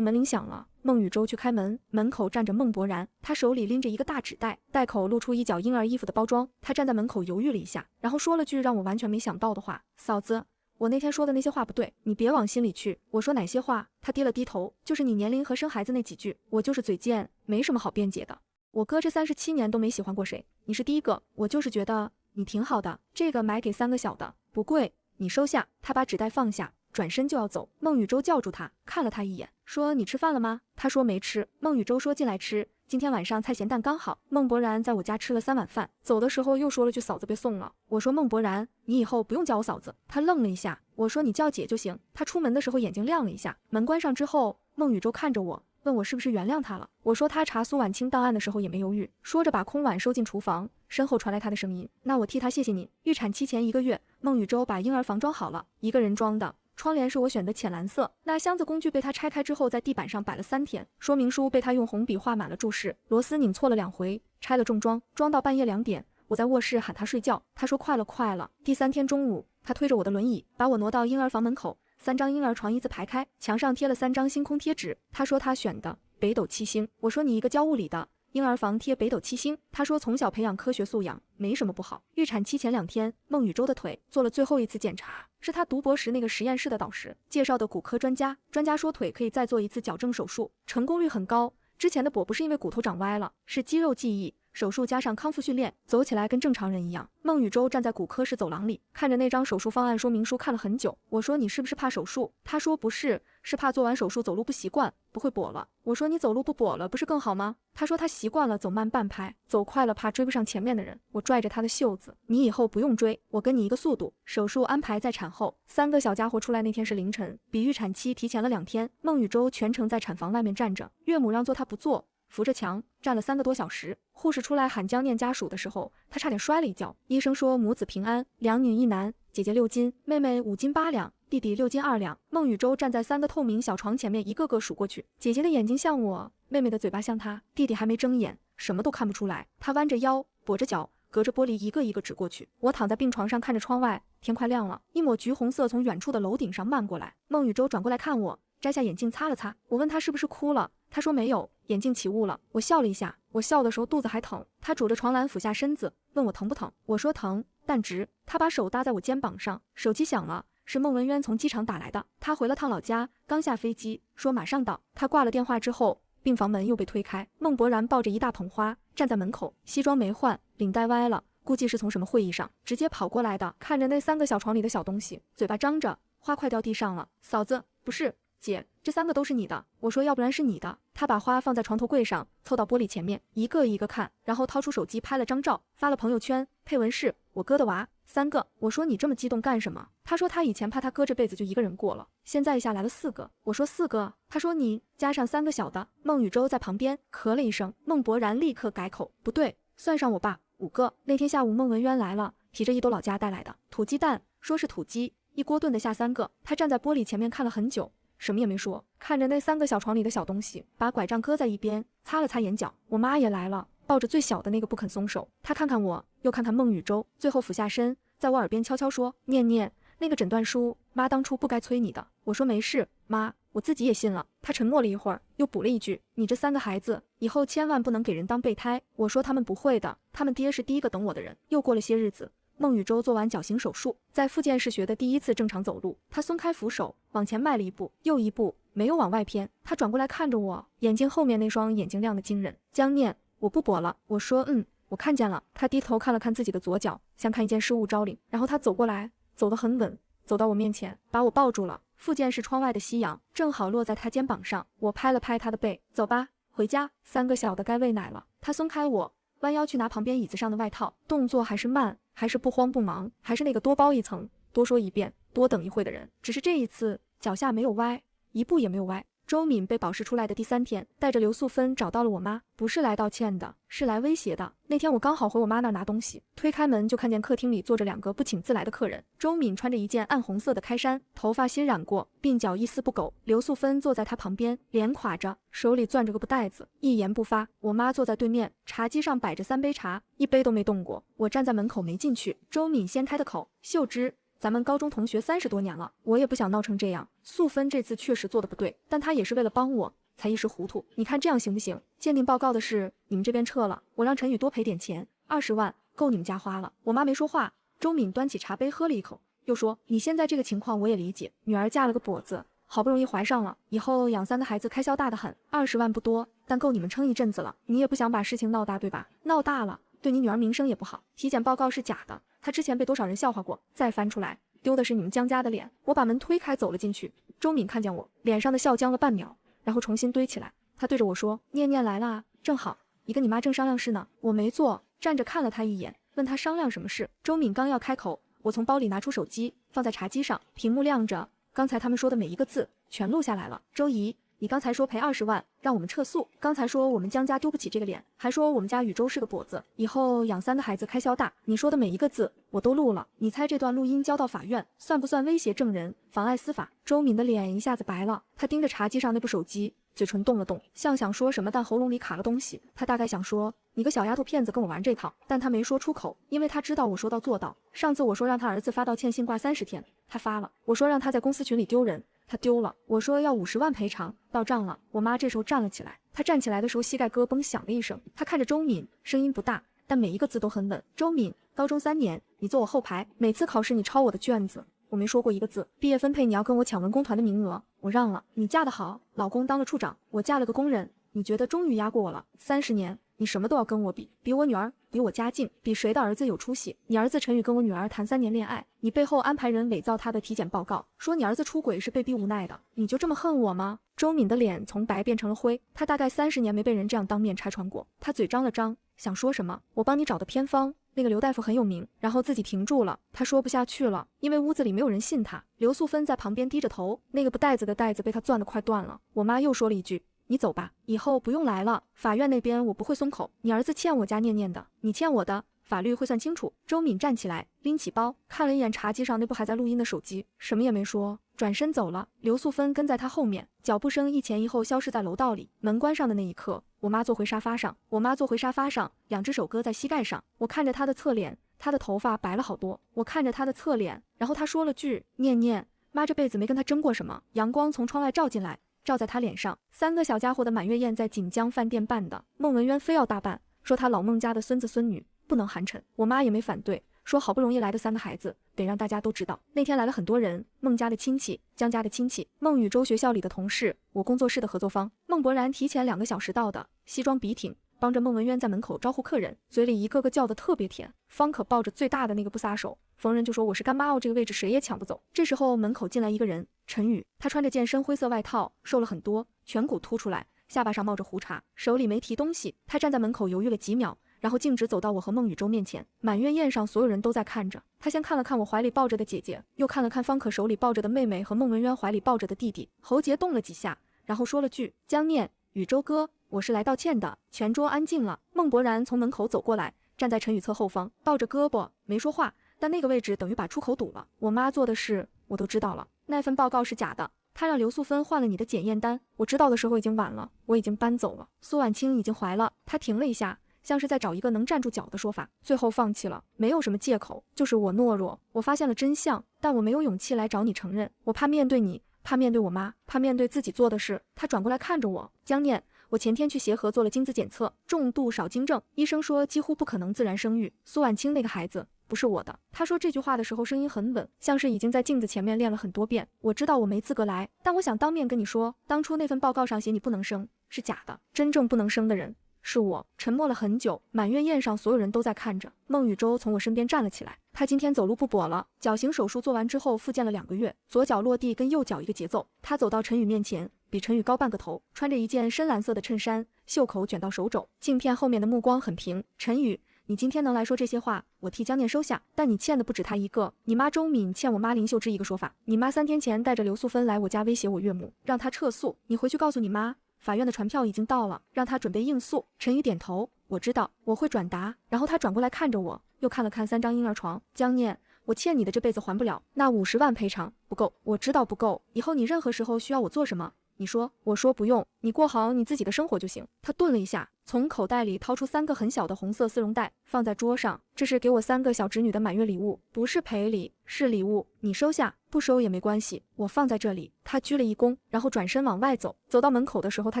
门铃响了，孟宇舟去开门，门口站着孟博然，他手里拎着一个大纸袋，袋口露出一角婴儿衣服的包装。他站在门口犹豫了一下，然后说了句让我完全没想到的话：嫂子，我那天说的那些话不对，你别往心里去。我说哪些话？他低了低头，就是你年龄和生孩子那几句。我就是嘴贱，没什么好辩解的。我哥这37年都没喜欢过谁，你是第一个。我就是觉得你挺好的，这个买给3个小的，不贵，你收下。他把纸袋放下，转身就要走。孟宇舟叫住他，看了他一眼，说你吃饭了吗？他说没吃。孟宇舟说进来吃，今天晚上菜咸淡刚好。孟博然在我家吃了3碗饭，走的时候又说了句嫂子别送了。我说孟博然，你以后不用叫我嫂子。他愣了一下，我说你叫姐就行。他出门的时候眼睛亮了一下。门关上之后，孟宇舟看着我，问我是不是原谅他了。我说他查苏婉清档案的时候也没犹豫，说着把空碗收进厨房。身后传来他的声音，那我替他谢谢你。预产期前1个月，孟宇舟把婴儿房装好了，1个人装的，窗帘是我选的浅蓝色。那箱子工具被他拆开之后在地板上摆了3天，说明书被他用红笔画满了注释，螺丝拧错了2回，拆了重装，装到半夜2点，我在卧室喊他睡觉，他说快了快了。第3天中午，他推着我的轮椅把我挪到婴儿房门口，3张婴儿床椅子排开，墙上贴了3张星空贴纸，他说他选的北斗七星。我说你一个教物理的，婴儿房贴北斗七星。他说从小培养科学素养没什么不好。预产期前2天，孟宇舟的腿做了最后一次检查，是他读博时那个实验室的导师介绍的骨科专家，专家说腿可以再做一次矫正手术，成功率很高。之前的跛不是因为骨头长歪了，是肌肉记忆，手术加上康复训练，走起来跟正常人一样。孟宇舟站在骨科室走廊里，看着那张手术方案说明书看了很久。我说你是不是怕手术？他说不是，是怕做完手术走路不习惯，不会跛了。我说你走路不跛了不是更好吗？他说他习惯了走慢半拍，走快了怕追不上前面的人。我拽着他的袖子，你以后不用追，我跟你一个速度。手术安排在产后，3个小家伙出来那天是凌晨，比预产期提前了2天。孟宇舟全程在产房外面站着，岳母让做他不做，扶着墙站了3个多小时。护士出来喊姜念家属的时候，他差点摔了一跤。医生说母子平安，2女1男，姐姐6斤，妹妹5斤8两，弟弟6斤2两。孟宇舟站在3个透明小床前面，一个个数过去。姐姐的眼睛像我，妹妹的嘴巴像她，弟弟还没睁眼，什么都看不出来。他弯着腰，跛着脚，隔着玻璃一个一个指过去。我躺在病床上看着窗外，天快亮了，一抹橘红色从远处的楼顶上漫过来。孟宇舟转过来看我，摘下眼镜擦了擦。我问他是不是哭了，他说没有，眼镜起雾了。我笑了一下，我笑的时候肚子还疼。他拄着床栏俯下身子，问我疼不疼。我说疼，但直。他把手搭在我肩膀上，手机响了，是孟文渊从机场打来的。他回了趟老家，刚下飞机，说马上到。他挂了电话之后，病房门又被推开，孟博然抱着一大捧花站在门口，西装没换，领带歪了，估计是从什么会议上直接跑过来的。看着那3个小床里的小东西，嘴巴张着，花快掉地上了。嫂子，不是姐，这3个都是你的。我说要不然是你的。他把花放在床头柜上，凑到玻璃前面，一个一个看，然后掏出手机拍了张照，发了朋友圈，配文是我哥的娃3个。我说你这么激动干什么？他说他以前怕他哥这辈子就一个人过了，现在一下来了4个。我说4个。他说你加上3个小的。孟宇舟在旁边咳了一声，孟博然立刻改口，不对，算上我爸5个。那天下午孟文渊来了，提着一兜老家带来的土鸡蛋，说是土鸡，一锅炖得下3个。他站在玻璃前面看了很久，什么也没说，看着那3个小床里的小东西，把拐杖搁在一边，擦了擦眼角。我妈也来了，抱着最小的那个不肯松手。她看看我，又看看孟宇舟，最后俯下身，在我耳边悄悄说：念念，那个诊断书，妈当初不该催你的。我说没事，妈，我自己也信了。她沉默了一会儿，又补了一句：你这3个孩子，以后千万不能给人当备胎。我说他们不会的，他们爹是第一个等我的人。又过了些日子，孟宇舟做完矫形手术，在复健室学的第1次正常走路。他松开扶手，往前迈了一步又一步，没有往外偏。他转过来看着我，眼睛后面那双眼睛亮得惊人。姜念，我不跛了。我说我看见了。他低头看了看自己的左脚，像看一件失物招领。然后他走过来，走得很稳，走到我面前，把我抱住了。复健室窗外的夕阳正好落在他肩膀上，我拍了拍他的背，走吧，回家，3个小的该喂奶了。他松开我，弯腰去拿旁边椅子上的外套，动作还是慢，还是不慌不忙，还是那个多包一层，多说一遍，多等一会的人。只是这一次脚下没有歪，一步也没有歪，周敏被保释出来的第3天，带着刘素芬找到了我妈，不是来道歉的，是来威胁的。那天我刚好回我妈那儿拿东西，推开门就看见客厅里坐着2个不请自来的客人。周敏穿着一件暗红色的开衫，头发新染过，鬓角一丝不苟。刘素芬坐在她旁边，脸垮着，手里攥着个布袋子，一言不发。我妈坐在对面，茶几上摆着3杯茶，一杯都没动过。我站在门口没进去。周敏先开的口：秀芝，咱们高中同学30多年了，我也不想闹成这样。素芬这次确实做的不对，但她也是为了帮我才一时糊涂。你看这样行不行？鉴定报告的事你们这边撤了，我让陈宇多赔点钱，20万够你们家花了。我妈没说话。周敏端起茶杯喝了一口，又说：你现在这个情况我也理解，女儿嫁了个跛子，好不容易怀上了，以后养3个孩子开销大得很，20万不多，但够你们撑一阵子了。你也不想把事情闹大对吧？闹大了对你女儿名声也不好。体检报告是假的，她之前被多少人笑话过，再翻出来丢的是你们江家的脸。我把门推开走了进去，周敏看见我，脸上的笑僵了半秒，然后重新堆起来。她对着我说：念念来啦，正好，你跟你妈正商量事呢。我没做，站着看了她一眼，问她商量什么事。周敏刚要开口，我从包里拿出手机放在茶几上，屏幕亮着，刚才他们说的每一个字全录下来了。周姨，你刚才说赔20万让我们撤诉，刚才说我们江家丢不起这个脸，还说我们家宇宙是个跛子，以后养3个孩子开销大，你说的每一个字我都录了。你猜这段录音交到法院算不算威胁证人，妨碍司法？周敏的脸一下子白了，她盯着茶几上那部手机，嘴唇动了动，像想说什么，但喉咙里卡了东西。她大概想说你个小丫头片子跟我玩这套，但她没说出口，因为她知道我说到做到。上次我说让她儿子发道歉信挂30天，她发了。我说让她在公司群里丢人，她丢了。我说要50万赔偿，到账了。我妈这时候站了起来，她站起来的时候膝盖咯嘣响了一声，她看着周敏，声音不大，但每一个字都很稳。周敏，高中3年你坐我后排，每次考试你抄我的卷子，我没说过一个字。毕业分配你要跟我抢文工团的名额，我让了。你嫁得好，老公当了处长，我嫁了个工人，你觉得终于压过我了。30年你什么都要跟我比，比我女儿，比我家境，比谁的儿子有出息。你儿子陈宇跟我女儿谈3年恋爱，你背后安排人伪造他的体检报告，说你儿子出轨是被逼无奈的，你就这么恨我吗？周敏的脸从白变成了灰，她大概30年没被人这样当面拆穿过。她嘴张了张，想说什么，我帮你找的偏方，那个刘大夫很有名，然后自己停住了，他说不下去了，因为屋子里没有人信他。刘素芬在旁边低着头，那个布袋子的带子被他攥得快断了。我妈又说了一句：你走吧，以后不用来了，法院那边我不会松口，你儿子欠我家念念的，你欠我的，法律会算清楚。周敏站起来，拎起包，看了一眼茶几上那部还在录音的手机，什么也没说，转身走了。刘素芬跟在他后面，脚步声一前一后消失在楼道里。门关上的那一刻，我妈坐回沙发上，2只手搁在膝盖上，我看着她的侧脸，她的头发白了好多，我看着她的侧脸，然后她说了句：念念，妈这辈子没跟她争过什么。阳光从窗外照进来，照在她脸上。3个小家伙的满月宴在锦江饭店办的，孟文渊非要大办，说他老孟家的孙子孙女不能寒碜，我妈也没反对，说好不容易来的3个孩子，得让大家都知道。那天来了很多人，孟家的亲戚，江家的亲戚，孟宇洲学校里的同事，我工作室的合作方。孟博然提前2个小时到的，西装笔挺，帮着孟文渊在门口招呼客人，嘴里一个个叫得特别甜。方可抱着最大的那个不撒手，逢人就说我是干妈哦，这个位置谁也抢不走。这时候门口进来一个人，陈宇，他穿着件深灰色外套，瘦了很多，颧骨凸出来，下巴上冒着胡茬，手里没提东西。他站在门口犹豫了几秒，然后径直走到我和孟宇洲面前。满月宴上所有人都在看着，他先看了看我怀里抱着的姐姐，又看了看方可手里抱着的妹妹和孟文渊怀里抱着的弟弟，喉结动了几下，然后说了句：江念，宇洲哥，我是来道歉的。全桌安静了。孟博然从门口走过来，站在陈宇侧后方，抱着胳膊没说话，但那个位置等于把出口堵了。我妈做的事我都知道了，那份报告是假的，他让刘素芬换了你的检验单，我知道的时候已经晚了，我已经搬走了。苏婉清已经怀了。他停了一下，像是在找一个能站住脚的说法，最后放弃了，没有什么借口，就是我懦弱，我发现了真相，但我没有勇气来找你承认，我怕面对你，怕面对我妈，怕面对自己做的事。他转过来看着我，江念，我前天去协和做了精子检测，重度少精症，医生说几乎不可能自然生育，苏婉清那个孩子不是我的。他说这句话的时候声音很稳，像是已经在镜子前面练了很多遍。我知道我没资格来，但我想当面跟你说，当初那份报告上写你不能生是假的，真正不能生的人是我。沉默了很久，满月宴上所有人都在看着。孟宇洲从我身边站了起来，他今天走路不跛了，脚型手术做完之后复健了2个月，左脚落地跟右脚一个节奏。他走到陈宇面前，比陈宇高半个头，穿着一件深蓝色的衬衫，袖口卷到手肘，镜片后面的目光很平。陈宇，你今天能来说这些话，我替江念收下，但你欠的不止他一个，你妈周敏欠我妈林秀芝一个说法。你妈3天前带着刘素芬来我家威胁我岳母，让她撤诉，你回去告诉你妈，法院的传票已经到了，让她准备应诉。陈宇点头，我知道，我会转达。然后他转过来看着我，又看了看3张婴儿床，江念，我欠你的这辈子还不了，那50万赔偿不够，我知道不够，以后你任何时候需要我做什么，你说。我说不用，你过好你自己的生活就行。他顿了一下，从口袋里掏出3个很小的红色丝绒袋，放在桌上。这是给我3个小侄女的满月礼物，不是赔礼，是礼物，你收下，不收也没关系，我放在这里。他鞠了一躬，然后转身往外走。走到门口的时候，他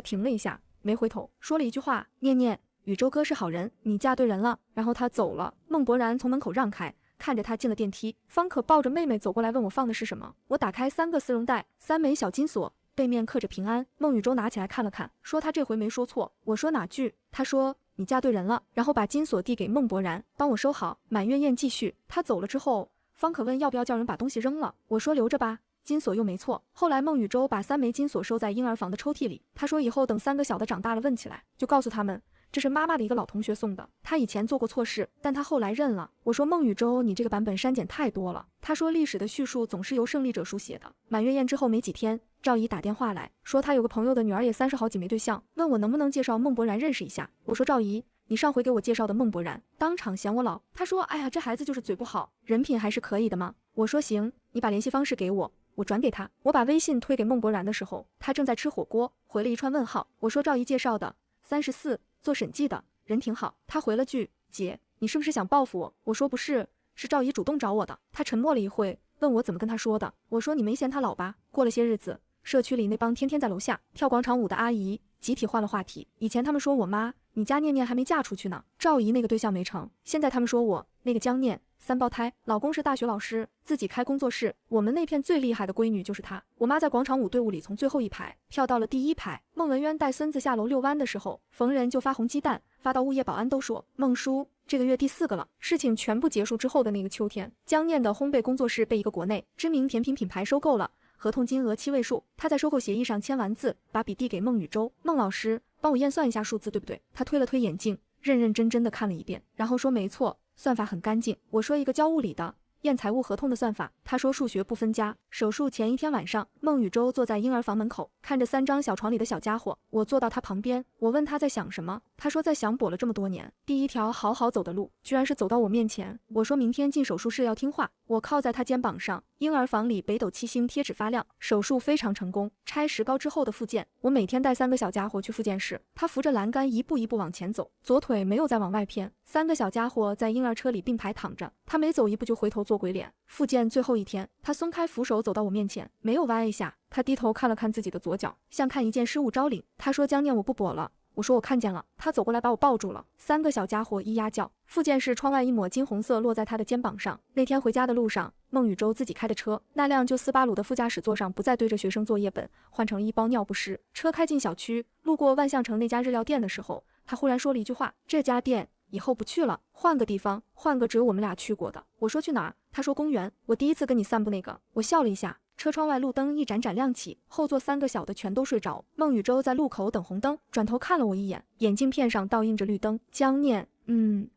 停了一下，没回头，说了一句话：念念，宇宙哥是好人，你嫁对人了。然后他走了。孟博然从门口让开，看着他进了电梯。方可抱着妹妹走过来，问我放的是什么。我打开3个丝绒袋，3枚小金锁，背面刻着平安。孟宇舟拿起来看了看，说他这回没说错。我说哪句？他说你嫁对人了，然后把金锁递给孟博然，帮我收好。满月宴继续。他走了之后，方可问要不要叫人把东西扔了，我说留着吧，金锁又没错。后来孟宇舟把3枚金锁收在婴儿房的抽屉里，他说以后等3个小的长大了问起来，就告诉他们这是妈妈的一个老同学送的，他以前做过错事，但他后来认了。我说孟宇舟，你这个版本删减太多了。他说历史的叙述总是由胜利者书写的。满月宴之后没几天，赵姨打电话来说他有个朋友的女儿也30好几没对象，问我能不能介绍孟博然认识一下。我说赵姨，你上回给我介绍的孟博然，当场嫌我老。他说哎呀，这孩子就是嘴不好，人品还是可以的嘛。我说行，你把联系方式给我，我转给他。我把微信推给孟博然的时候，他正在吃火锅，回了一串问号。我说赵姨介绍的，34，做审计的，人挺好。他回了句姐，你是不是想报复我？我说不是，是赵姨主动找我的。他沉默了一会，问我怎么跟他说的。我说你没嫌他老吧？过了些日子，社区里那帮天天在楼下跳广场舞的阿姨集体换了话题。以前他们说我妈，你家念念还没嫁出去呢，赵姨那个对象没成。现在他们说我那个江念3胞胎，老公是大学老师，自己开工作室，我们那片最厉害的闺女就是她。我妈在广场舞队伍里从最后一排跳到了第1排。孟文渊带孙子下楼遛弯的时候，逢人就发红鸡蛋，发到物业保安都说孟叔这个月第4个了。事情全部结束之后的那个秋天，江念的烘焙工作室被一个国内知名甜品品牌收购了，合同金额7位数。他在收购协议上签完字，把笔递给孟宇舟，孟老师帮我验算一下数字对不对？他推了推眼镜，认认真真的看了一遍，然后说没错，算法很干净。我说一个教物理的验财务合同的算法，他说数学不分家。手术前1天晚上，孟宇舟坐在婴儿房门口，看着3张小床里的小家伙。我坐到他旁边，我问他在想什么，他说在想跛了这么多年，第一条好好走的路，居然是走到我面前。我说明天进手术室要听话。我靠在他肩膀上，婴儿房里北斗七星贴纸发亮，手术非常成功。拆石膏之后的复健，我每天带3个小家伙去复健室，他扶着栏杆一步一步往前走，左腿没有再往外偏。3个小家伙在婴儿车里并排躺着，他每走一步就回头做鬼脸。复健最后1天，他松开扶手走到我面前，没有歪一下，他低头看了看自己的左脚，像看一件失物招领。他说江念我不跛了。我说我看见了。他走过来把我抱住了。3个小家伙咿呀叫。复健室窗外一抹金红色落在他的肩膀上。那天回家的路上，孟宇舟自己开的车，那辆旧斯巴鲁的副驾驶座上不再堆着学生作业本，换成了一包尿不湿。车开进小区，路过万象城那家日料店的时候，他忽然说了一句话，这家店以后不去了，换个地方，换个只有我们俩去过的。我说去哪儿？他说公园，我第一次跟你散步那个。我笑了一下。车窗外路灯一盏盏亮起，后座3个小的全都睡着。孟宇舟在路口等红灯，转头看了我一眼，眼镜片上倒映着绿灯。江念，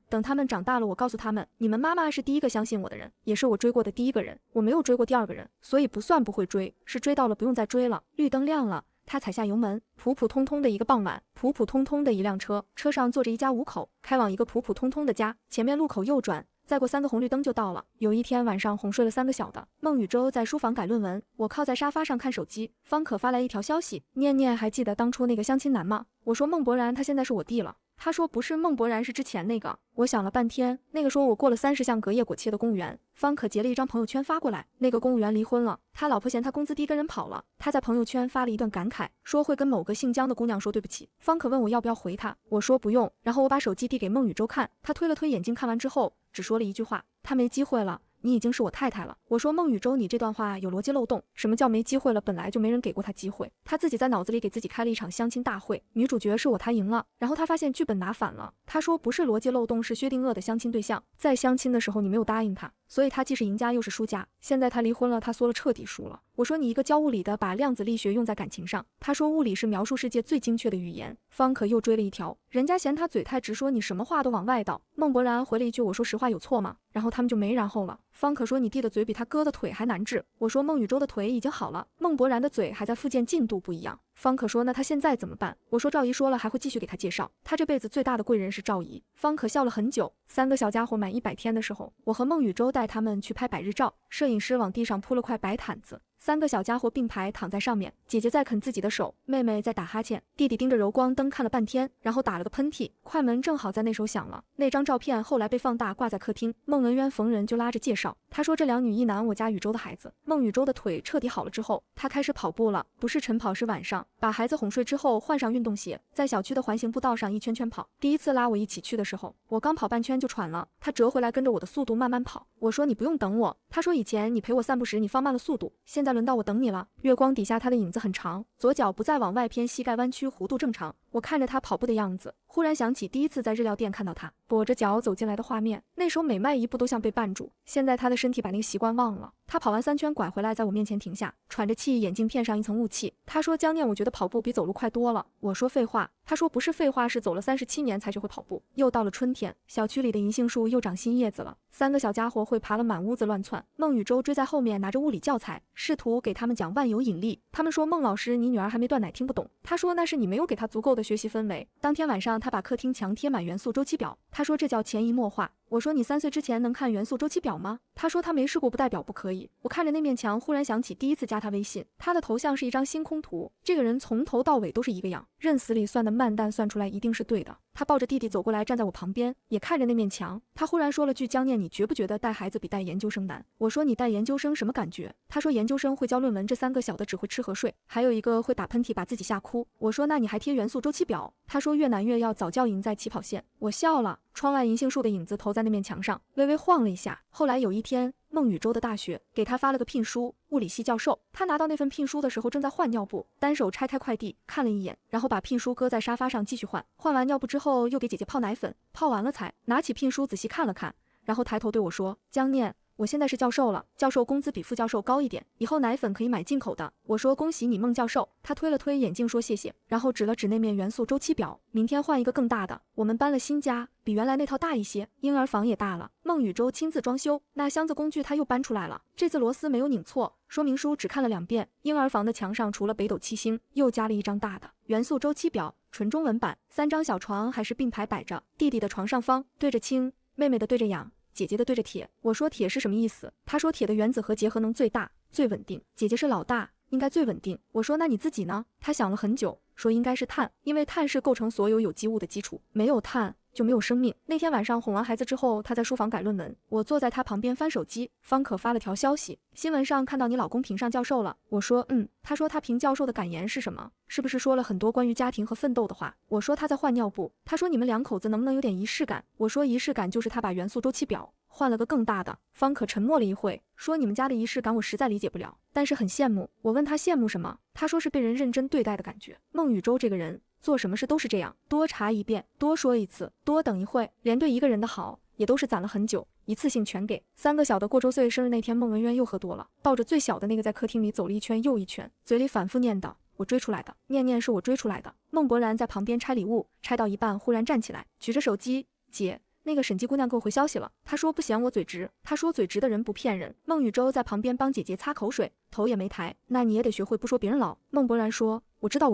等他们长大了，我告诉他们，你们妈妈是第一个相信我的人，也是我追过的第1个人，我没有追过第2个人，所以不算不会追，是追到了不用再追了。绿灯亮了，他踩下油门，普普通通的一个傍晚，普普通通的一辆车，车上坐着一家5口，开往一个普普通通的家。前面路口右转，再过3个红绿灯就到了。有一天晚上哄睡了3个小的，孟宇舟在书房改论文，我靠在沙发上看手机。方可发来一条消息，念念还记得当初那个相亲男吗？我说孟博然他现在是我弟了。他说不是，孟博然是之前那个。我想了半天，那个说我过了30项隔夜果切的公务员。方可截了一张朋友圈发过来，那个公务员离婚了，他老婆嫌他工资低跟人跑了。他在朋友圈发了一段感慨，说会跟某个姓姜的姑娘说对不起。方可问我要不要回他，我说不用，然后我把手机递给孟宇舟看，他推了推眼镜，看完之后只说了一句话，他没机会了，你已经是我太太了。我说孟宇舟，你这段话有逻辑漏洞。什么叫没机会了？本来就没人给过他机会，他自己在脑子里给自己开了一场相亲大会，女主角是我，他赢了，然后他发现剧本拿反了。他说不是逻辑漏洞，是薛定谔的相亲对象，在相亲的时候你没有答应他，所以他既是赢家又是输家。现在他离婚了，他缩了，彻底输了。我说你一个教物理的，把量子力学用在感情上。他说物理是描述世界最精确的语言。方可又追了一条，人家嫌他嘴太直，说你什么话都往外倒。孟博然回了一句，我说实话有错吗？然后他们就没然后了。方可说你弟的嘴比他哥的腿还难治。我说孟宇舟的腿已经好了，孟博然的嘴还在复健，进度不一样。方可说那他现在怎么办？我说赵姨说了还会继续给他介绍，他这辈子最大的贵人是赵姨。方可笑了很久。三个小家伙满100天的时候，我和孟宇舟带他们去拍百日照，摄影师往地上铺了块白毯子。三个小家伙并排躺在上面，姐姐在啃自己的手，妹妹在打哈欠，弟弟盯着柔光灯看了半天，然后打了个喷嚏。快门正好在那时候响了。那张照片后来被放大挂在客厅，孟文渊逢人就拉着介绍，他说这2女1男我家宇舟的孩子。孟宇舟的腿彻底好了之后，他开始跑步了，不是晨跑是晚上，把孩子哄睡之后换上运动鞋，在小区的环形步道上一圈圈跑。第一次拉我一起去的时候，我刚跑半圈就喘了，他折回来跟着我的速度慢慢跑。我说你不用等我，他说以前你陪我散步时你放慢了速度，现在轮到我等你了。月光底下他的影子很长，左脚不再往外偏，膝盖弯曲，弧度正常。我看着他跑步的样子，忽然想起第一次在日料店看到他跛着脚走进来的画面，那时候每迈一步都像被绊住。现在他的身体把那个习惯忘了。他跑完3圈拐回来，在我面前停下，喘着气，眼镜片上一层雾气。他说江念，我觉得跑步比走路快多了。我说废话。他说不是废话，是走了37年才学会跑步。又到了春天，小区里的银杏树又长新叶子了。3个小家伙会爬了满屋子乱窜。孟宇舟追在后面，拿着物理教材，试图给他们讲万有引力。他们说孟老师，你女儿还没断奶，听不懂。他说那是你没有给她足够的学习氛围。当天晚上，他把客厅墙贴满元素周期表。他说这叫潜移默化。我说你3岁之前能看元素周期表吗？他说他没试过，不代表不可以。我看着那面墙，忽然想起第一次加他微信，他的头像是一张星空图，这个人从头到尾都是一个样，认死理算的慢蛋算出来一定是对的。他抱着弟弟走过来，站在我旁边，也看着那面墙。他忽然说了句江念，你觉不觉得带孩子比带研究生难？我说你带研究生什么感觉？他说研究生会交论文，这3个小的只会吃和睡，还有一个会打喷嚏把自己吓哭。我说那你还贴元素周期表？他说越难越要早教赢在起跑线。我笑了。窗外银杏树的影子投在那面墙上，微微晃了一下。后来有一天，孟宇舟的大学给他发了个聘书，物理系教授。他拿到那份聘书的时候正在换尿布，单手拆开快递看了一眼，然后把聘书搁在沙发上继续换。换完尿布之后，又给姐姐泡奶粉，泡完了才拿起聘书仔细看了看，然后抬头对我说，江念，我现在是教授了，教授工资比副教授高一点，以后奶粉可以买进口的。我说恭喜你孟教授。他推了推眼镜说谢谢，然后指了指那面元素周期表，明天换一个更大的。我们搬了新家，比原来那套大一些，婴儿房也大了。孟宇舟亲自装修，那箱子工具他又搬出来了，这次螺丝没有拧错，说明书只看了2遍。婴儿房的墙上除了北斗七星，又加了一张大的元素周期表，纯中文版。3张小床还是并排摆着，弟弟的床上方对着氢，妹妹的对着氧，姐姐的对着铁。我说铁是什么意思？他说铁的原子核结合能最大最稳定，姐姐是老大，应该最稳定。我说那你自己呢？他想了很久，说应该是碳，因为碳是构成所有有机物的基础，没有碳就没有生命。那天晚上哄完孩子之后，他在书房改论文，我坐在他旁边翻手机。方可发了条消息，新闻上看到你老公评上教授了。我说他说他评教授的感言是什么？是不是说了很多关于家庭和奋斗的话？我说他在换尿布。他说你们2口子能不能有点仪式感？我说仪式感就是他把元素周期表换了个更大的。方可沉默了一会，说你们家的仪式感我实在理解不了，但是很羡慕。我问他羡慕什么？他说是被人认真对待的感觉。孟宇舟这个人做什么事都是这样，多查一遍，多说一次，多等一会，连对一个人的好也都是攒了很久，一次性全给。3个小的过周岁生日那天，孟文渊又喝多了，抱着最小的那个在客厅里走了一圈又一圈，嘴里反复念叨，我追出来的，念念是我追出来的。孟博然在旁边拆礼物，拆到一半忽然站起来，举着手机，姐，那个审计姑娘给我回消息了，她说不嫌我嘴直，她说嘴直的人不骗人。孟宇舟在旁边帮姐姐擦口水，头也没抬，那你也得学会不说别人老。孟博然说，我知道，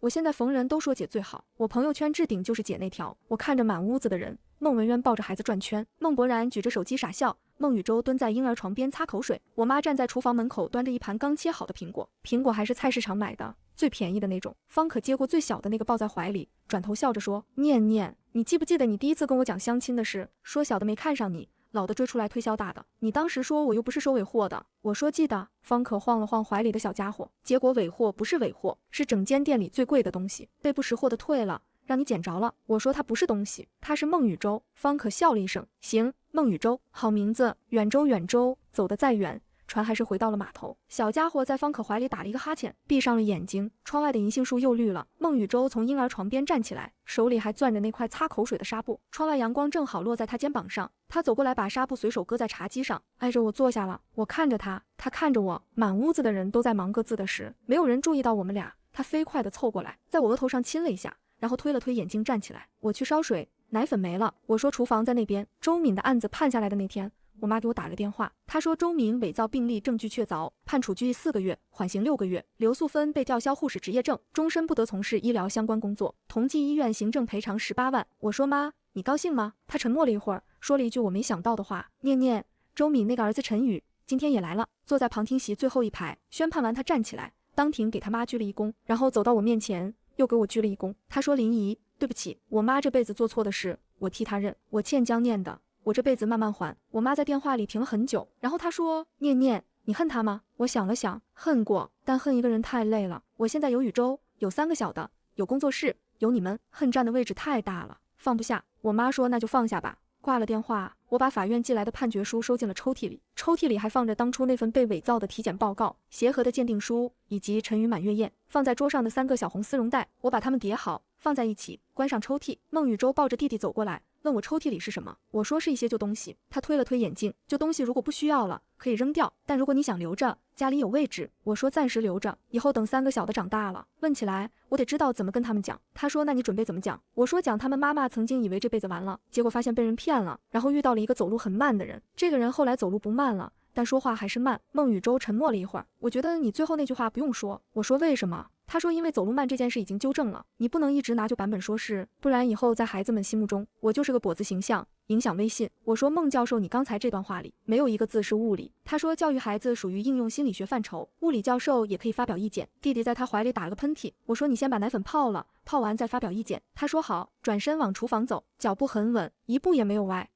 我现在逢人都说姐最好，我朋友圈置顶就是姐那条。我看着满屋子的人，孟文渊抱着孩子转圈，孟博然举着手机傻笑，孟宇舟蹲在婴儿床边擦口水，我妈站在厨房门口端着一盘刚切好的苹果，苹果还是菜市场买的，最便宜的那种。方可接过最小的那个抱在怀里，转头笑着说，念念，你记不记得你第一次跟我讲相亲的事，说小的没看上你，老的追出来推销大的，你当时说我又不是收尾货的。我说记得。方可晃了晃怀里的小家伙，结果尾货不是尾货，是整间店里最贵的东西，被不识货的退了，让你捡着了。我说他不是东西，他是孟宇舟。方可笑了一声，行，孟宇舟，好名字，远州远州，走得再远，船还是回到了码头。小家伙在方可怀里打了一个哈欠，闭上了眼睛。窗外的银杏树又绿了。孟雨舟从婴儿床边站起来，手里还攥着那块擦口水的纱布。窗外阳光正好落在他肩膀上，他走过来把纱布随手搁在茶几上，挨着我坐下了。我看着他，他看着我，满屋子的人都在忙各自的事，没有人注意到我们俩。他飞快地凑过来，在我额头上亲了一下，然后推了推眼镜站起来。我去烧水，奶粉没了。我说厨房在那边。周敏的案子判下来的那天，我妈给我打了电话，她说周敏伪造病历证据确凿，判处拘役4个月，缓刑6个月。刘素芬被吊销护士执业证，终身不得从事医疗相关工作，同济医院行政赔偿18万。我说妈，你高兴吗？她沉默了一会儿，说了一句我没想到的话：念念，周敏那个儿子陈宇今天也来了，坐在旁听席最后一排。宣判完，他站起来，当庭给他妈鞠了一躬，然后走到我面前，又给我鞠了一躬。他说：林姨，对不起，我妈这辈子做错的事，我替她认，我欠江念的，我这辈子慢慢还。我妈在电话里停了很久，然后她说：念念，你恨他吗？我想了想，恨过，但恨一个人太累了。我现在有宇宙，有3个小的，有工作室，有你们，恨占的位置太大了，放不下。我妈说那就放下吧。挂了电话，我把法院寄来的判决书收进了抽屉里，抽屉里还放着当初那份被伪造的体检报告、协和的鉴定书以及陈宇满月宴。放在桌上的3个小红丝绒袋，我把它们叠好，放在一起，关上抽屉。孟雨舟抱着弟弟走过来，问我抽屉里是什么。我说是一些旧东西。他推了推眼镜，旧东西如果不需要了可以扔掉，但如果你想留着，家里有位置。我说暂时留着，以后等3个小的长大了问起来，我得知道怎么跟他们讲。他说那你准备怎么讲？我说讲他们妈妈曾经以为这辈子完了，结果发现被人骗了，然后遇到了一个走路很慢的人，这个人后来走路不慢了，但说话还是慢。孟雨舟沉默了一会儿，我觉得你最后那句话不用说。我说为什么？他说因为走路慢这件事已经纠正了，你不能一直拿旧版本说事，不然以后在孩子们心目中我就是个跛子形象，影响威信。我说孟教授，你刚才这段话里没有一个字是物理。他说教育孩子属于应用心理学范畴，物理教授也可以发表意见。弟弟在他怀里打了个喷嚏，我说你先把奶粉泡了，泡完再发表意见。他说好，转身往厨房走，脚步很稳，一步也没有歪。